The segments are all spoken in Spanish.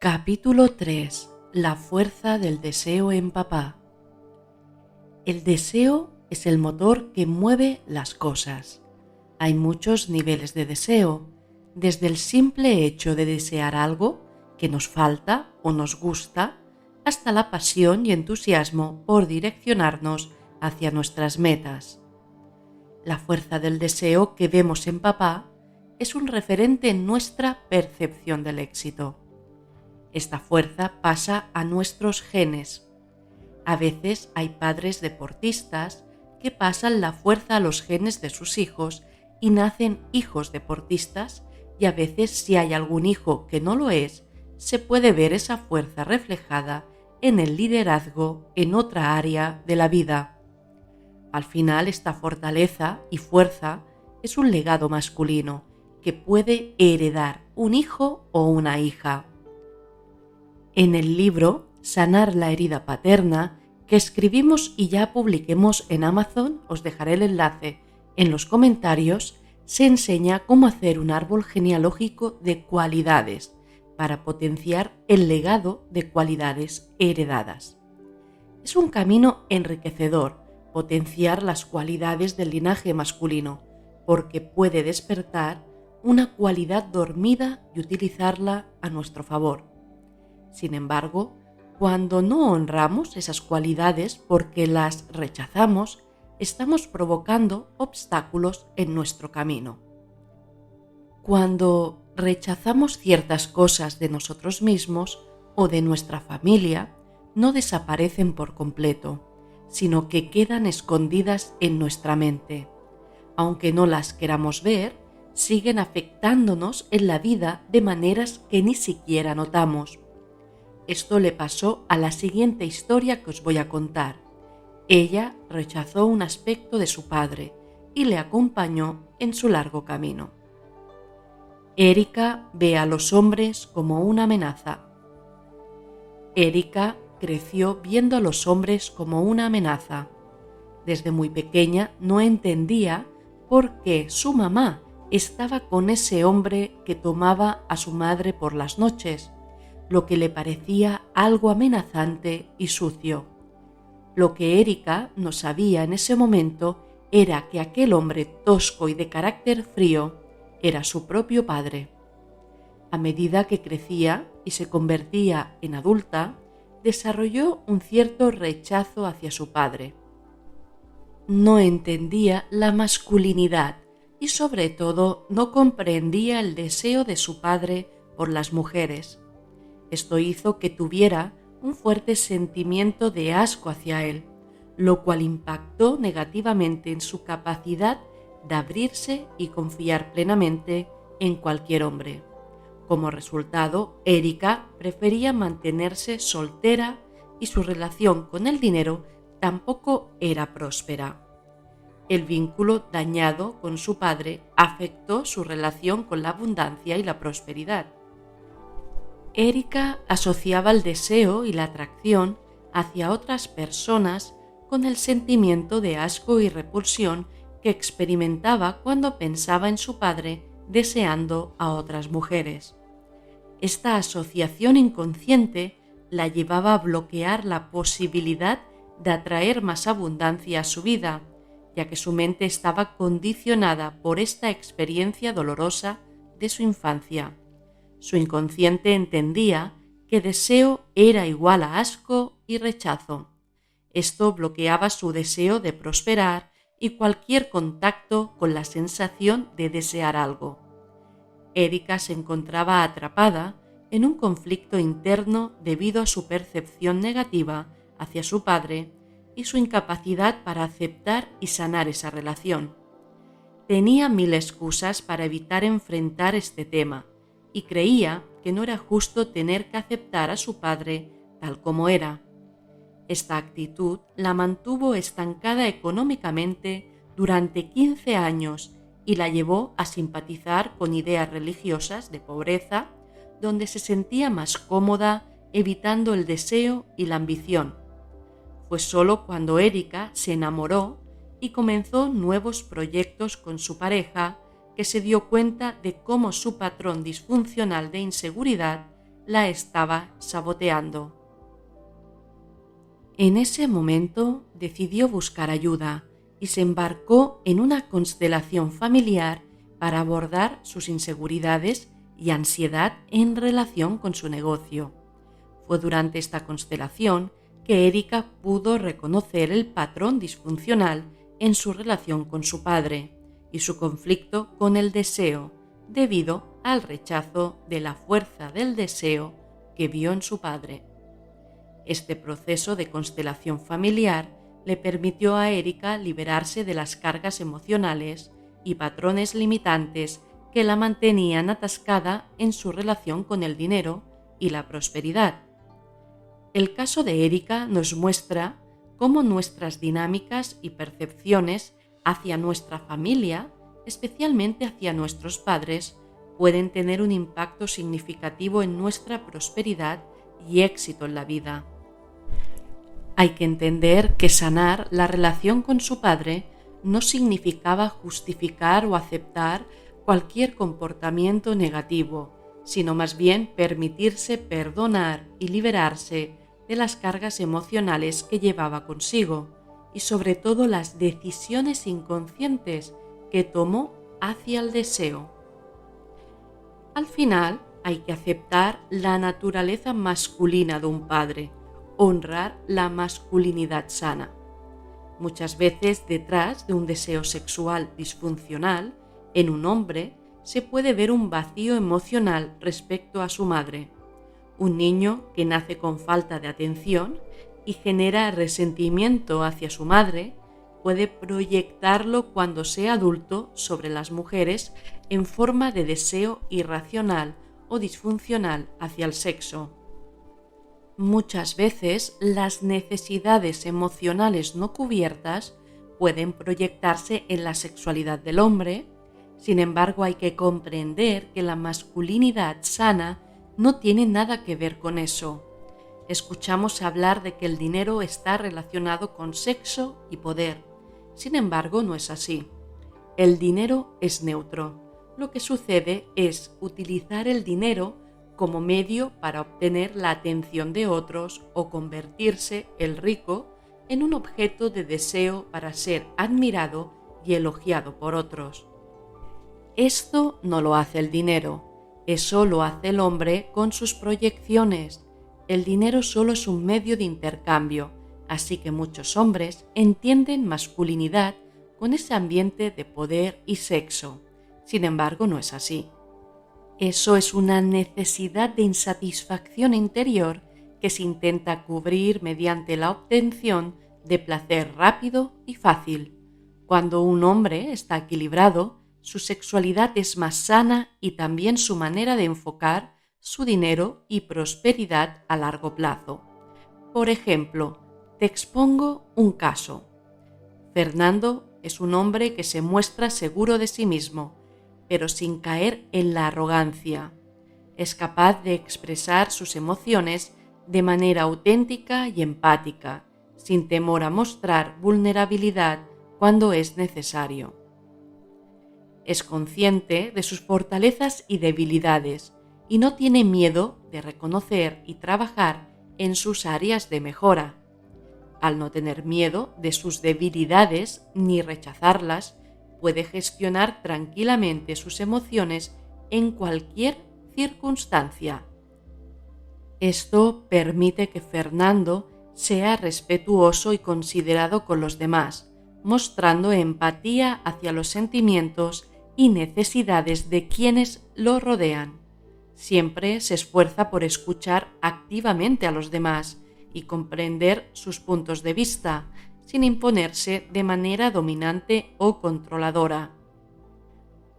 Capítulo 3. La fuerza del deseo en papá. El deseo es el motor que mueve las cosas. Hay muchos niveles de deseo, desde el simple hecho de desear algo que nos falta o nos gusta, hasta la pasión y entusiasmo por direccionarnos hacia nuestras metas. La fuerza del deseo que vemos en papá es un referente en nuestra percepción del éxito. Esta fuerza pasa a nuestros genes. A veces hay padres deportistas que pasan la fuerza a los genes de sus hijos y nacen hijos deportistas, y a veces, si hay algún hijo que no lo es, se puede ver esa fuerza reflejada en el liderazgo en otra área de la vida. Al final, esta fortaleza y fuerza es un legado masculino que puede heredar un hijo o una hija. En el libro Sanar la herida paterna, que escribimos y ya publiquemos en Amazon, os dejaré el enlace en los comentarios, se enseña cómo hacer un árbol genealógico de cualidades para potenciar el legado de cualidades heredadas. Es un camino enriquecedor potenciar las cualidades del linaje masculino, porque puede despertar una cualidad dormida y utilizarla a nuestro favor. Sin embargo, cuando no honramos esas cualidades porque las rechazamos, estamos provocando obstáculos en nuestro camino. Cuando rechazamos ciertas cosas de nosotros mismos o de nuestra familia, no desaparecen por completo, sino que quedan escondidas en nuestra mente. Aunque no las queramos ver, siguen afectándonos en la vida de maneras que ni siquiera notamos. Esto le pasó a la siguiente historia que os voy a contar. Ella rechazó un aspecto de su padre y le acompañó en su largo camino. Erika ve a los hombres como una amenaza. Erika creció viendo a los hombres como una amenaza. Desde muy pequeña no entendía por qué su mamá estaba con ese hombre que tomaba a su madre por las noches, lo que le parecía algo amenazante y sucio. Lo que Erika no sabía en ese momento era que aquel hombre tosco y de carácter frío era su propio padre. A medida que crecía y se convertía en adulta, desarrolló un cierto rechazo hacia su padre. No entendía la masculinidad y sobre todo no comprendía el deseo de su padre por las mujeres. Esto hizo que tuviera un fuerte sentimiento de asco hacia él, lo cual impactó negativamente en su capacidad de abrirse y confiar plenamente en cualquier hombre. Como resultado, Erika prefería mantenerse soltera y su relación con el dinero tampoco era próspera. El vínculo dañado con su padre afectó su relación con la abundancia y la prosperidad. Erika asociaba el deseo y la atracción hacia otras personas con el sentimiento de asco y repulsión que experimentaba cuando pensaba en su padre deseando a otras mujeres. Esta asociación inconsciente la llevaba a bloquear la posibilidad de atraer más abundancia a su vida, ya que su mente estaba condicionada por esta experiencia dolorosa de su infancia. Su inconsciente entendía que deseo era igual a asco y rechazo. Esto bloqueaba su deseo de prosperar y cualquier contacto con la sensación de desear algo. Erika se encontraba atrapada en un conflicto interno debido a su percepción negativa hacia su padre y su incapacidad para aceptar y sanar esa relación. Tenía 1000 excusas para evitar enfrentar este tema y creía que no era justo tener que aceptar a su padre tal como era. Esta actitud la mantuvo estancada económicamente durante 15 años y la llevó a simpatizar con ideas religiosas de pobreza, donde se sentía más cómoda evitando el deseo y la ambición. Fue solo cuando Erika se enamoró y comenzó nuevos proyectos con su pareja que se dio cuenta de cómo su patrón disfuncional de inseguridad la estaba saboteando. En ese momento decidió buscar ayuda y se embarcó en una constelación familiar para abordar sus inseguridades y ansiedad en relación con su negocio. Fue durante esta constelación que Erika pudo reconocer el patrón disfuncional en su relación con su padre y su conflicto con el deseo, debido al rechazo de la fuerza del deseo que vio en su padre. Este proceso de constelación familiar le permitió a Erika liberarse de las cargas emocionales y patrones limitantes que la mantenían atascada en su relación con el dinero y la prosperidad. El caso de Erika nos muestra cómo nuestras dinámicas y percepciones hacia nuestra familia, especialmente hacia nuestros padres, pueden tener un impacto significativo en nuestra prosperidad y éxito en la vida. Hay que entender que sanar la relación con su padre no significaba justificar o aceptar cualquier comportamiento negativo, sino más bien permitirse perdonar y liberarse de las cargas emocionales que llevaba consigo y sobre todo las decisiones inconscientes que tomó hacia el deseo. Al final, hay que aceptar la naturaleza masculina de un padre, honrar la masculinidad sana. Muchas veces detrás de un deseo sexual disfuncional en un hombre se puede ver un vacío emocional respecto a su madre, un niño que nace con falta de atención y genera resentimiento hacia su madre, puede proyectarlo cuando sea adulto sobre las mujeres en forma de deseo irracional o disfuncional hacia el sexo. Muchas veces las necesidades emocionales no cubiertas pueden proyectarse en la sexualidad del hombre. Sin embargo, hay que comprender que la masculinidad sana no tiene nada que ver con eso. Escuchamos hablar de que el dinero está relacionado con sexo y poder. Sin embargo, no es así. El dinero es neutro. Lo que sucede es utilizar el dinero como medio para obtener la atención de otros o convertirse el rico en un objeto de deseo para ser admirado y elogiado por otros. Esto no lo hace el dinero, eso lo hace el hombre con sus proyecciones. El dinero solo es un medio de intercambio, así que muchos hombres entienden masculinidad con ese ambiente de poder y sexo. Sin embargo, no es así. Eso es una necesidad de insatisfacción interior que se intenta cubrir mediante la obtención de placer rápido y fácil. Cuando un hombre está equilibrado, su sexualidad es más sana y también su manera de enfocar su dinero y prosperidad a largo plazo. Por ejemplo, te expongo un caso. Fernando es un hombre que se muestra seguro de sí mismo, pero sin caer en la arrogancia. Es capaz de expresar sus emociones de manera auténtica y empática, sin temor a mostrar vulnerabilidad cuando es necesario. Es consciente de sus fortalezas y debilidades y no tiene miedo de reconocer y trabajar en sus áreas de mejora. Al no tener miedo de sus debilidades ni rechazarlas, puede gestionar tranquilamente sus emociones en cualquier circunstancia. Esto permite que Fernando sea respetuoso y considerado con los demás, mostrando empatía hacia los sentimientos y necesidades de quienes lo rodean. Siempre se esfuerza por escuchar activamente a los demás y comprender sus puntos de vista, sin imponerse de manera dominante o controladora.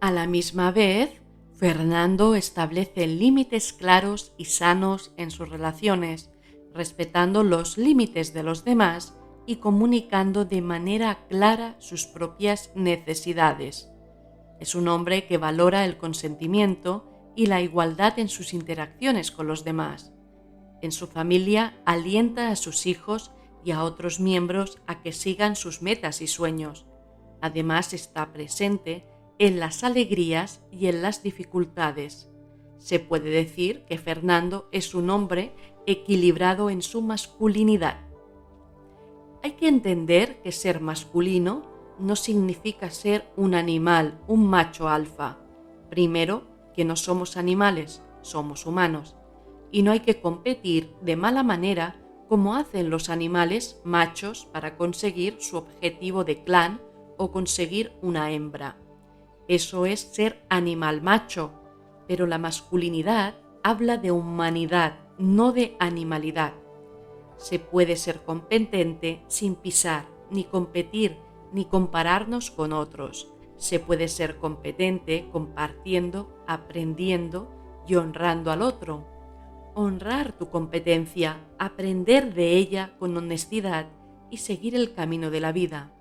A la misma vez, Fernando establece límites claros y sanos en sus relaciones, respetando los límites de los demás y comunicando de manera clara sus propias necesidades. Es un hombre que valora el consentimiento y la igualdad en sus interacciones con los demás. En su familia alienta a sus hijos y a otros miembros a que sigan sus metas y sueños. Además, está presente en las alegrías y en las dificultades. Se puede decir que Fernando es un hombre equilibrado en su masculinidad. Hay que entender que ser masculino no significa ser un animal, un macho alfa. Primero, que no somos animales, somos humanos, y no hay que competir de mala manera como hacen los animales machos para conseguir su objetivo de clan o conseguir una hembra. Eso es ser animal macho, pero la masculinidad habla de humanidad, no de animalidad. Se puede ser competente sin pisar, ni competir, ni compararnos con otros. Se puede ser competente compartiendo, aprendiendo y honrando al otro. Honrar tu competencia, aprender de ella con honestidad y seguir el camino de la vida.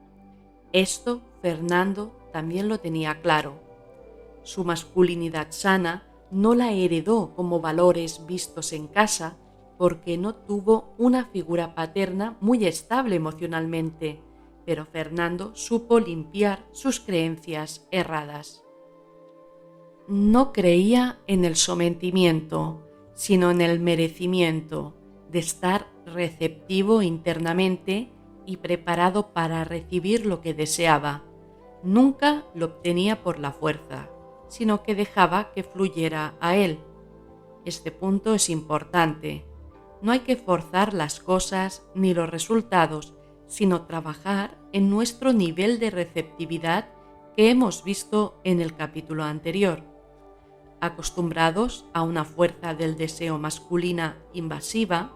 Esto Fernando también lo tenía claro. Su masculinidad sana no la heredó como valores vistos en casa porque no tuvo una figura paterna muy estable emocionalmente, pero Fernando supo limpiar sus creencias erradas. No creía en el sometimiento, sino en el merecimiento de estar receptivo internamente y preparado para recibir lo que deseaba. Nunca lo obtenía por la fuerza, sino que dejaba que fluyera a él. Este punto es importante. No hay que forzar las cosas ni los resultados, sino trabajar en nuestro nivel de receptividad que hemos visto en el capítulo anterior. Acostumbrados a una fuerza del deseo masculina invasiva,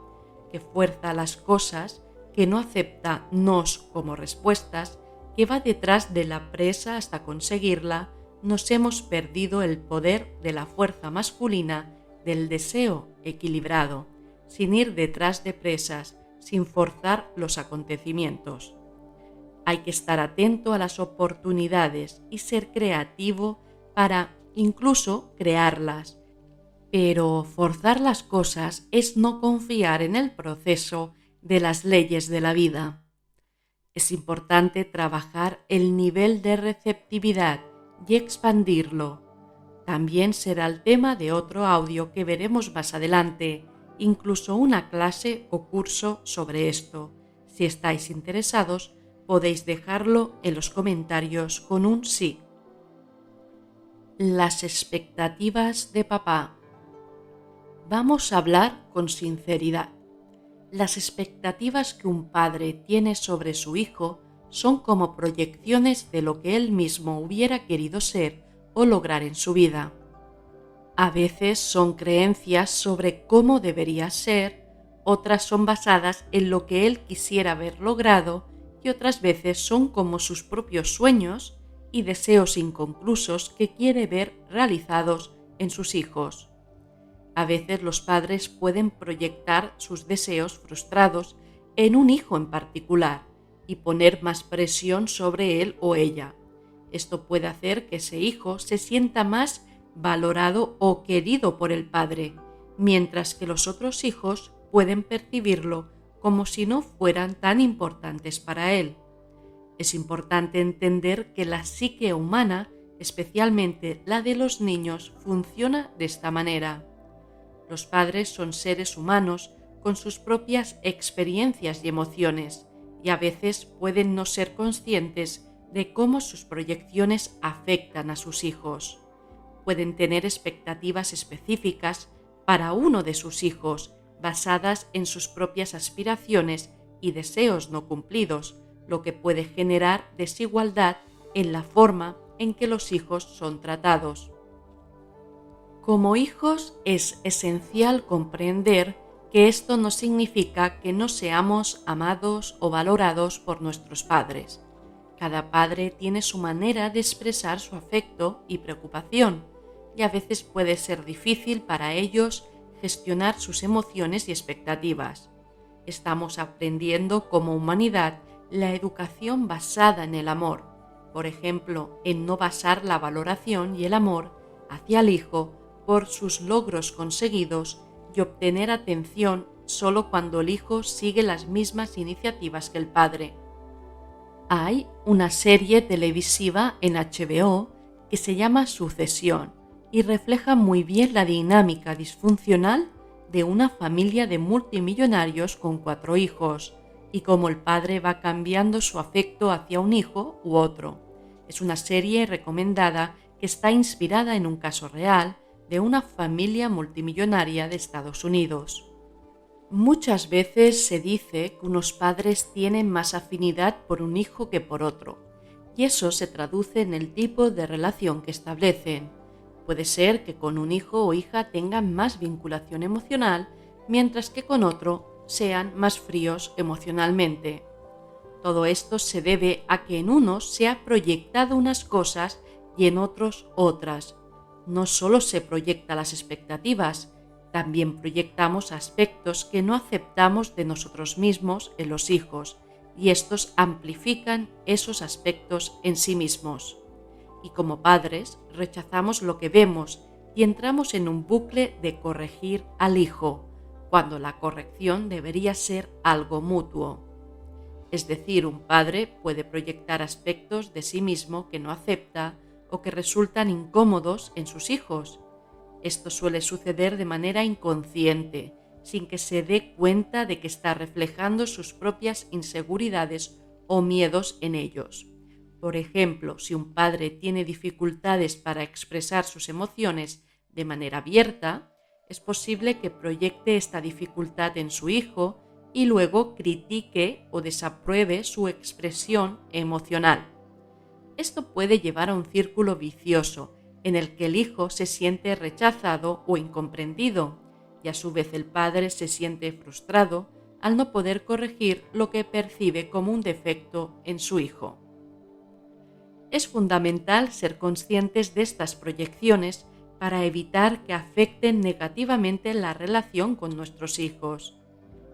que fuerza las cosas, que no acepta nos como respuestas, que va detrás de la presa hasta conseguirla, nos hemos perdido el poder de la fuerza masculina del deseo equilibrado, sin ir detrás de presas, sin forzar los acontecimientos. Hay que estar atento a las oportunidades y ser creativo para incluso crearlas. Pero forzar las cosas es no confiar en el proceso de las leyes de la vida. Es importante trabajar el nivel de receptividad y expandirlo. También será el tema de otro audio que veremos más adelante, incluso una clase o curso sobre esto. Si estáis interesados, podéis dejarlo en los comentarios con un sí. Las expectativas de papá. Vamos a hablar con sinceridad. Las expectativas que un padre tiene sobre su hijo son como proyecciones de lo que él mismo hubiera querido ser o lograr en su vida. A veces son creencias sobre cómo debería ser, otras son basadas en lo que él quisiera haber logrado y otras veces son como sus propios sueños y deseos inconclusos que quiere ver realizados en sus hijos. A veces los padres pueden proyectar sus deseos frustrados en un hijo en particular y poner más presión sobre él o ella. Esto puede hacer que ese hijo se sienta más valorado o querido por el padre, mientras que los otros hijos pueden percibirlo como si no fueran tan importantes para él. Es importante entender que la psique humana, especialmente la de los niños, funciona de esta manera. Los padres son seres humanos con sus propias experiencias y emociones, y a veces pueden no ser conscientes de cómo sus proyecciones afectan a sus hijos. Pueden tener expectativas específicas para uno de sus hijos, basadas en sus propias aspiraciones y deseos no cumplidos, lo que puede generar desigualdad en la forma en que los hijos son tratados. Como hijos es esencial comprender que esto no significa que no seamos amados o valorados por nuestros padres. Cada padre tiene su manera de expresar su afecto y preocupación, y a veces puede ser difícil para ellos gestionar sus emociones y expectativas. Estamos aprendiendo como humanidad la educación basada en el amor, por ejemplo, en no basar la valoración y el amor hacia el hijo por sus logros conseguidos y obtener atención solo cuando el hijo sigue las mismas iniciativas que el padre. Hay una serie televisiva en HBO que se llama Sucesión y refleja muy bien la dinámica disfuncional de una familia de multimillonarios con 4 hijos y cómo el padre va cambiando su afecto hacia un hijo u otro. Es una serie recomendada que está inspirada en un caso real de una familia multimillonaria de Estados Unidos. Muchas veces se dice que unos padres tienen más afinidad por un hijo que por otro, y eso se traduce en el tipo de relación que establecen. Puede ser que con un hijo o hija tengan más vinculación emocional, mientras que con otro sean más fríos emocionalmente. Todo esto se debe a que en unos se ha proyectado unas cosas y en otros otras. No solo se proyecta las expectativas, también proyectamos aspectos que no aceptamos de nosotros mismos en los hijos, y estos amplifican esos aspectos en sí mismos. Y como padres rechazamos lo que vemos y entramos en un bucle de corregir al hijo, cuando la corrección debería ser algo mutuo. Es decir, un padre puede proyectar aspectos de sí mismo que no acepta o que resultan incómodos en sus hijos. Esto suele suceder de manera inconsciente, sin que se dé cuenta de que está reflejando sus propias inseguridades o miedos en ellos. Por ejemplo, si un padre tiene dificultades para expresar sus emociones de manera abierta, es posible que proyecte esta dificultad en su hijo y luego critique o desapruebe su expresión emocional. Esto puede llevar a un círculo vicioso en el que el hijo se siente rechazado o incomprendido, y a su vez el padre se siente frustrado al no poder corregir lo que percibe como un defecto en su hijo. Es fundamental ser conscientes de estas proyecciones para evitar que afecten negativamente la relación con nuestros hijos.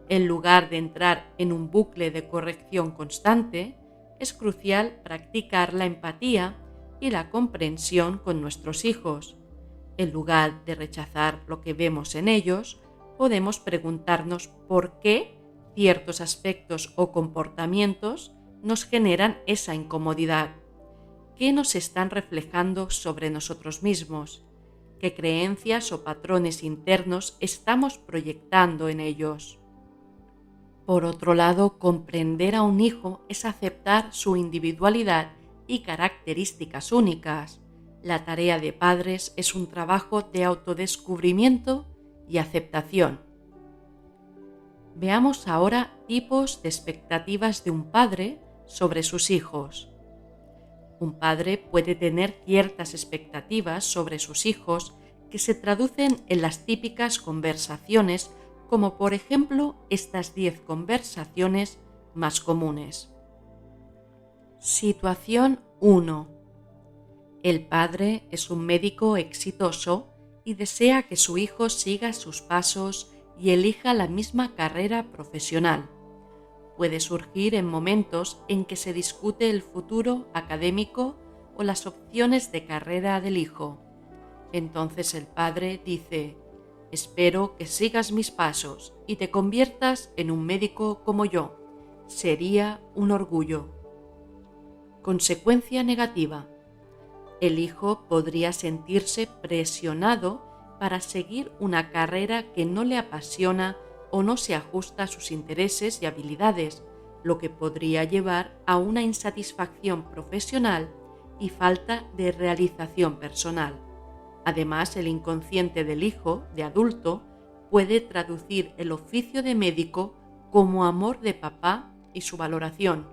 En lugar de entrar en un bucle de corrección constante, es crucial practicar la empatía y la comprensión con nuestros hijos. En lugar de rechazar lo que vemos en ellos, podemos preguntarnos por qué ciertos aspectos o comportamientos nos generan esa incomodidad. ¿Qué nos están reflejando sobre nosotros mismos? ¿Qué creencias o patrones internos estamos proyectando en ellos? Por otro lado, comprender a un hijo es aceptar su individualidad y características únicas. La tarea de padres es un trabajo de autodescubrimiento y aceptación. Veamos ahora tipos de expectativas de un padre sobre sus hijos. Un padre puede tener ciertas expectativas sobre sus hijos que se traducen en las típicas conversaciones, como por ejemplo estas 10 conversaciones más comunes. Situación 1. El padre es un médico exitoso y desea que su hijo siga sus pasos y elija la misma carrera profesional. Puede surgir en momentos en que se discute el futuro académico o las opciones de carrera del hijo. Entonces el padre dice: «Espero que sigas mis pasos y te conviertas en un médico como yo. Sería un orgullo». Consecuencia negativa. El hijo podría sentirse presionado para seguir una carrera que no le apasiona o no se ajusta a sus intereses y habilidades, lo que podría llevar a una insatisfacción profesional y falta de realización personal. Además, el inconsciente del hijo, de adulto, puede traducir el oficio de médico como amor de papá y su valoración.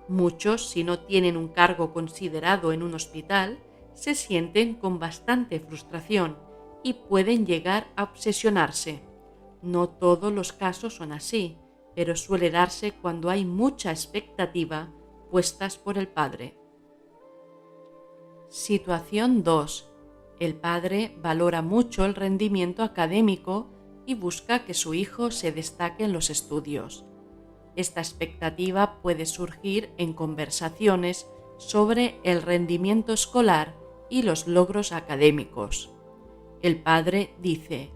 Muchos, si no tienen un cargo considerado en un hospital, se sienten con bastante frustración y pueden llegar a obsesionarse. No todos los casos son así, pero suele darse cuando hay mucha expectativa puestas por el padre. Situación 2. El padre valora mucho el rendimiento académico y busca que su hijo se destaque en los estudios. Esta expectativa puede surgir en conversaciones sobre el rendimiento escolar y los logros académicos. El padre dice: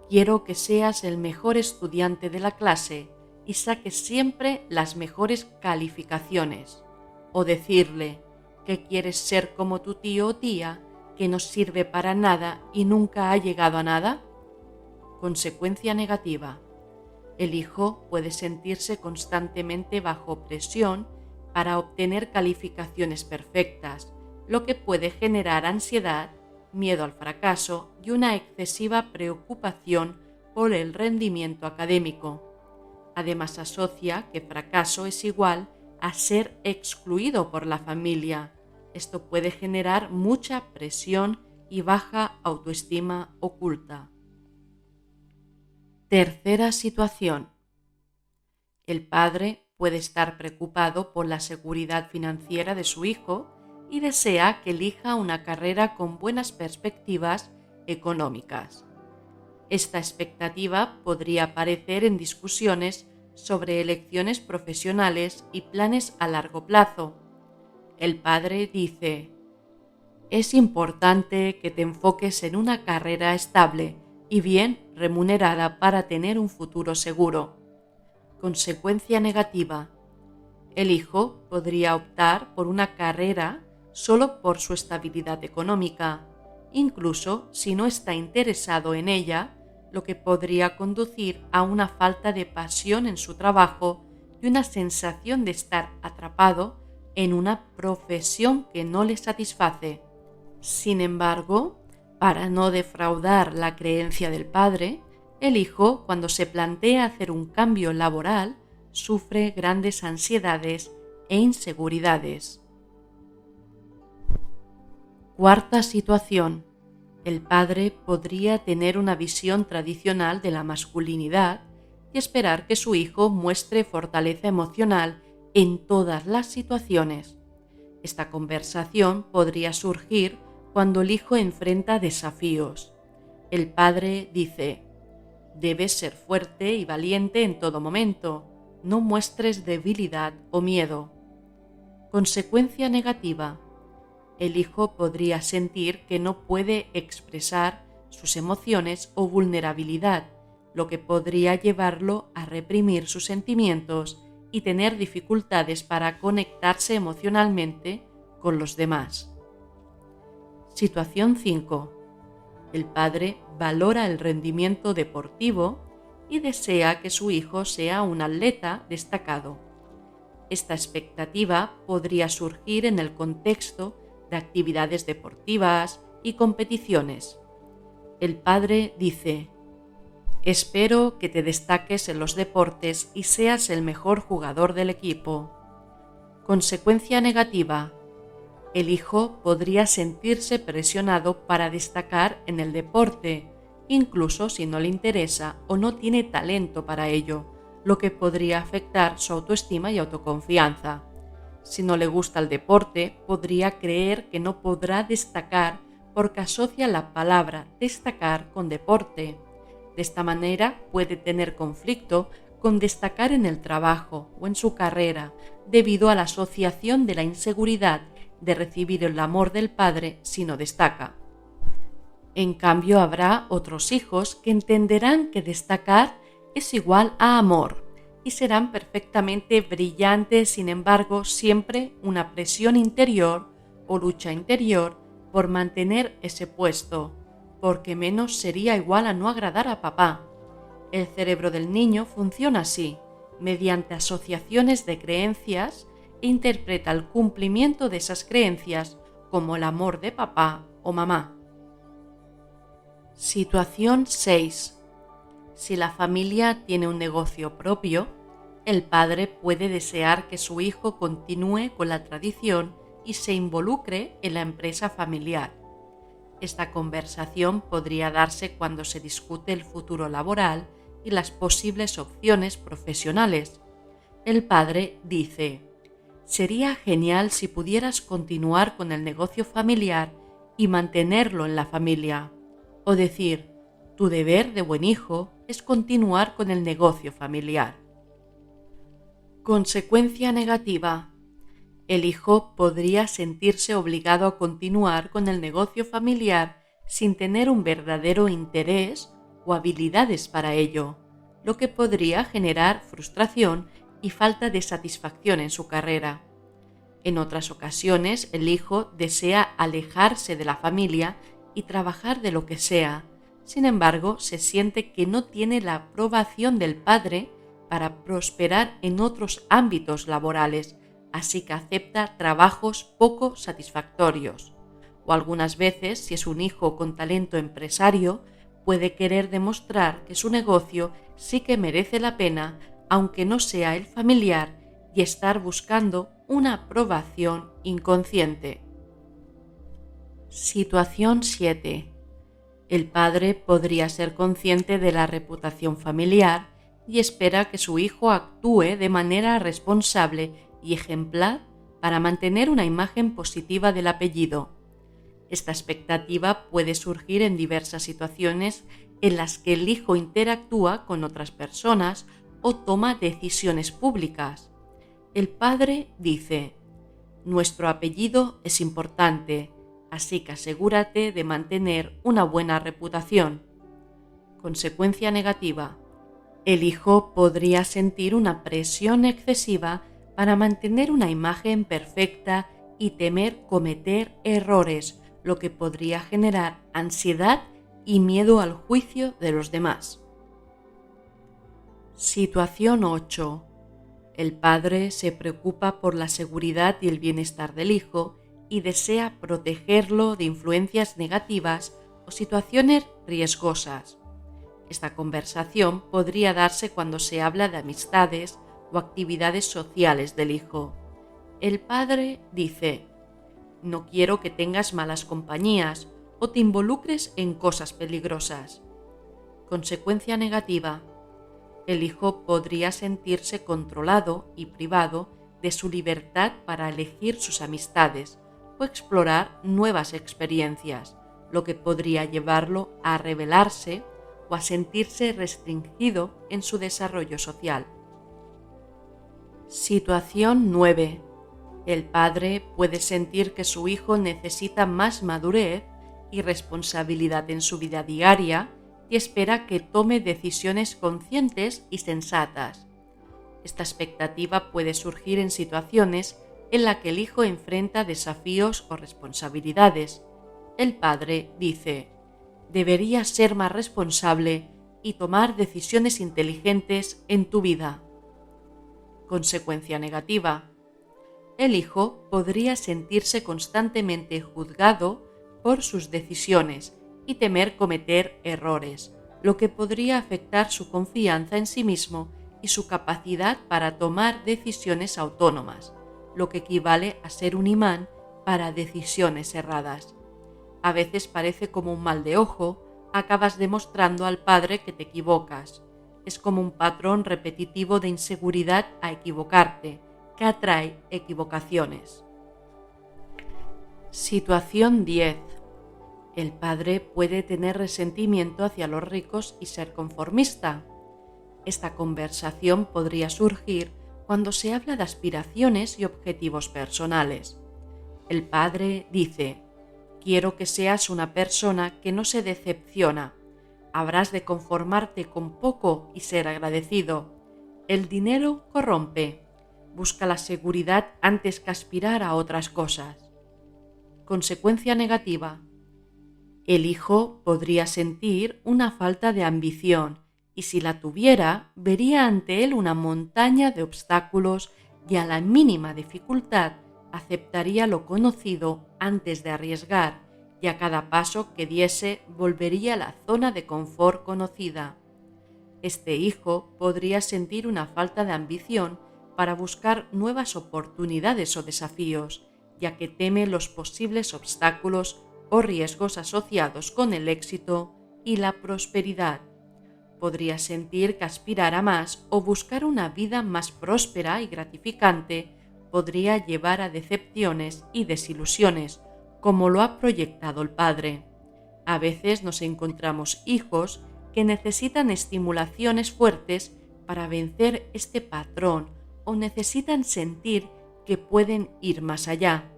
«Quiero que seas el mejor estudiante de la clase y saques siempre las mejores calificaciones». O decirle que quieres ser como tu tío o tía, que que no sirve para nada y nunca ha llegado a nada? Consecuencia negativa. El hijo puede sentirse constantemente bajo presión para obtener calificaciones perfectas, lo que puede generar ansiedad, miedo al fracaso y una excesiva preocupación por el rendimiento académico. Además, asocia que fracaso es igual a ser excluido por la familia. Esto puede generar mucha presión y baja autoestima oculta. Tercera situación. El padre puede estar preocupado por la seguridad financiera de su hijo y desea que elija una carrera con buenas perspectivas económicas. Esta expectativa podría aparecer en discusiones sobre elecciones profesionales y planes a largo plazo. El padre dice: es importante que te enfoques en una carrera estable y bien remunerada para tener un futuro seguro. Consecuencia negativa. El hijo podría optar por una carrera solo por su estabilidad económica, incluso si no está interesado en ella, lo que podría conducir a una falta de pasión en su trabajo y una sensación de estar atrapado en una profesión que no le satisface. Sin embargo, para no defraudar la creencia del padre, el hijo, cuando se plantea hacer un cambio laboral, sufre grandes ansiedades e inseguridades. Cuarta situación. El padre podría tener una visión tradicional de la masculinidad y esperar que su hijo muestre fortaleza emocional en todas las situaciones. Esta conversación podría surgir cuando el hijo enfrenta desafíos. El padre dice: debes ser fuerte y valiente en todo momento, no muestres debilidad o miedo. Consecuencia negativa. El hijo podría sentir que no puede expresar sus emociones o vulnerabilidad, lo que podría llevarlo a reprimir sus sentimientos y tener dificultades para conectarse emocionalmente con los demás. Situación 5. El padre valora el rendimiento deportivo y desea que su hijo sea un atleta destacado. Esta expectativa podría surgir en el contexto de actividades deportivas y competiciones. El padre dice: espero que te destaques en los deportes y seas el mejor jugador del equipo. Consecuencia negativa. El hijo podría sentirse presionado para destacar en el deporte, incluso si no le interesa o no tiene talento para ello, lo que podría afectar su autoestima y autoconfianza. Si no le gusta el deporte, podría creer que no podrá destacar porque asocia la palabra destacar con deporte. De esta manera puede tener conflicto con destacar en el trabajo o en su carrera, debido a la asociación de la inseguridad de recibir el amor del padre si no destaca. En cambio, habrá otros hijos que entenderán que destacar es igual a amor y serán perfectamente brillantes, sin embargo, siempre una presión interior o lucha interior por mantener ese puesto, porque menos sería igual a no agradar a papá. El cerebro del niño funciona así, mediante asociaciones de creencias, e interpreta el cumplimiento de esas creencias como el amor de papá o mamá. Situación 6. Si la familia tiene un negocio propio, el padre puede desear que su hijo continúe con la tradición y se involucre en la empresa familiar. Esta conversación podría darse cuando se discute el futuro laboral y las posibles opciones profesionales. El padre dice: sería genial si pudieras continuar con el negocio familiar y mantenerlo en la familia. O decir: tu deber de buen hijo es continuar con el negocio familiar. Consecuencia negativa. El hijo podría sentirse obligado a continuar con el negocio familiar sin tener un verdadero interés o habilidades para ello, lo que podría generar frustración y falta de satisfacción en su carrera. En otras ocasiones, el hijo desea alejarse de la familia y trabajar de lo que sea. Sin embargo, se siente que no tiene la aprobación del padre para prosperar en otros ámbitos laborales, así que acepta trabajos poco satisfactorios. O algunas veces, si es un hijo con talento empresario, puede querer demostrar que su negocio sí que merece la pena, aunque no sea el familiar, y estar buscando una aprobación inconsciente. Situación 7. El padre podría ser consciente de la reputación familiar y espera que su hijo actúe de manera responsable y ejemplar para mantener una imagen positiva del apellido. Esta expectativa puede surgir en diversas situaciones en las que el hijo interactúa con otras personas o toma decisiones públicas. El padre dice: «Nuestro apellido es importante, así que asegúrate de mantener una buena reputación». Consecuencia negativa: el hijo podría sentir una presión excesiva para mantener una imagen perfecta y temer cometer errores, lo que podría generar ansiedad y miedo al juicio de los demás. Situación 8. El padre se preocupa por la seguridad y el bienestar del hijo y desea protegerlo de influencias negativas o situaciones riesgosas. Esta conversación podría darse cuando se habla de amistades o actividades sociales del hijo. El padre dice: «No quiero que tengas malas compañías o te involucres en cosas peligrosas». Consecuencia negativa: el hijo podría sentirse controlado y privado de su libertad para elegir sus amistades o explorar nuevas experiencias, lo que podría llevarlo a rebelarse o a sentirse restringido en su desarrollo social. Situación 9. El padre puede sentir que su hijo necesita más madurez y responsabilidad en su vida diaria y espera que tome decisiones conscientes y sensatas. Esta expectativa puede surgir en situaciones en las que el hijo enfrenta desafíos o responsabilidades. El padre dice: «Deberías ser más responsable y tomar decisiones inteligentes en tu vida». Consecuencia negativa: el hijo podría sentirse constantemente juzgado por sus decisiones y temer cometer errores, lo que podría afectar su confianza en sí mismo y su capacidad para tomar decisiones autónomas, lo que equivale a ser un imán para decisiones erradas. A veces parece como un mal de ojo, acabas demostrando al padre que te equivocas. Es como un patrón repetitivo de inseguridad a equivocarte, que atrae equivocaciones. Situación 10. El padre puede tener resentimiento hacia los ricos y ser conformista. Esta conversación podría surgir cuando se habla de aspiraciones y objetivos personales. El padre dice: «Quiero que seas una persona que no se decepciona. Habrás de conformarte con poco y ser agradecido. El dinero corrompe. Busca la seguridad antes que aspirar a otras cosas». Consecuencia negativa: el hijo podría sentir una falta de ambición y si la tuviera, vería ante él una montaña de obstáculos y a la mínima dificultad aceptaría lo conocido antes de arriesgar y a cada paso que diese volvería a la zona de confort conocida. Este hijo podría sentir una falta de ambición para buscar nuevas oportunidades o desafíos, ya que teme los posibles obstáculos o riesgos asociados con el éxito y la prosperidad. Podría sentir que aspirar a más o buscar una vida más próspera y gratificante podría llevar a decepciones y desilusiones, como lo ha proyectado el padre. A veces nos encontramos hijos que necesitan estimulaciones fuertes para vencer este patrón o necesitan sentir que pueden ir más allá.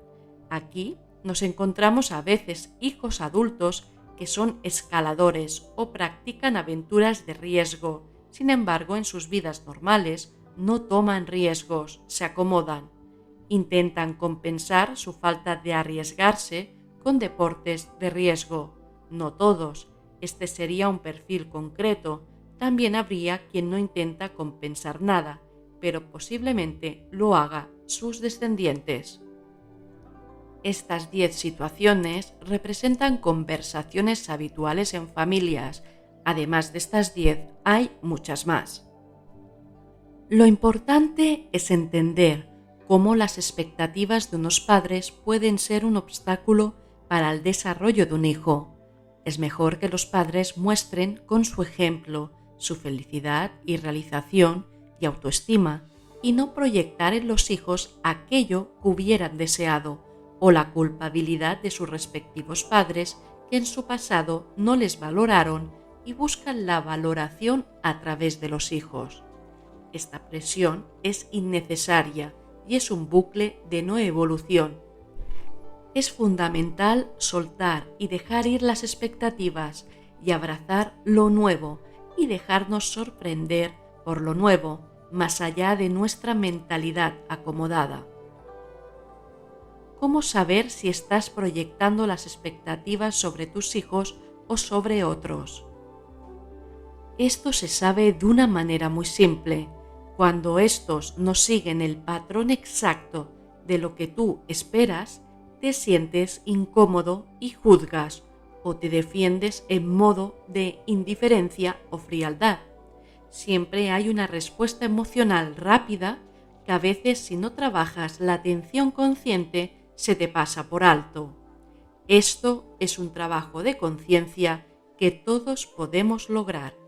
Aquí nos encontramos a veces hijos adultos que son escaladores o practican aventuras de riesgo. Sin embargo, en sus vidas normales no toman riesgos, se acomodan. Intentan compensar su falta de arriesgarse con deportes de riesgo. No todos, este sería un perfil concreto. También habría quien no intenta compensar nada, pero posiblemente lo haga sus descendientes. Estas 10 situaciones representan conversaciones habituales en familias. Además de estas 10, hay muchas más. Lo importante es entender cómo las expectativas de unos padres pueden ser un obstáculo para el desarrollo de un hijo. Es mejor que los padres muestren con su ejemplo su felicidad y realización y autoestima, y no proyectar en los hijos aquello que hubieran deseado o la culpabilidad de sus respectivos padres que en su pasado no les valoraron y buscan la valoración a través de los hijos. Esta presión es innecesaria y es un bucle de no evolución. Es fundamental soltar y dejar ir las expectativas y abrazar lo nuevo y dejarnos sorprender por lo nuevo, más allá de nuestra mentalidad acomodada. ¿Cómo saber si estás proyectando las expectativas sobre tus hijos o sobre otros? Esto se sabe de una manera muy simple. Cuando estos no siguen el patrón exacto de lo que tú esperas, te sientes incómodo y juzgas o te defiendes en modo de indiferencia o frialdad. Siempre hay una respuesta emocional rápida que a veces, si no trabajas la atención consciente, se te pasa por alto. Esto es un trabajo de conciencia que todos podemos lograr.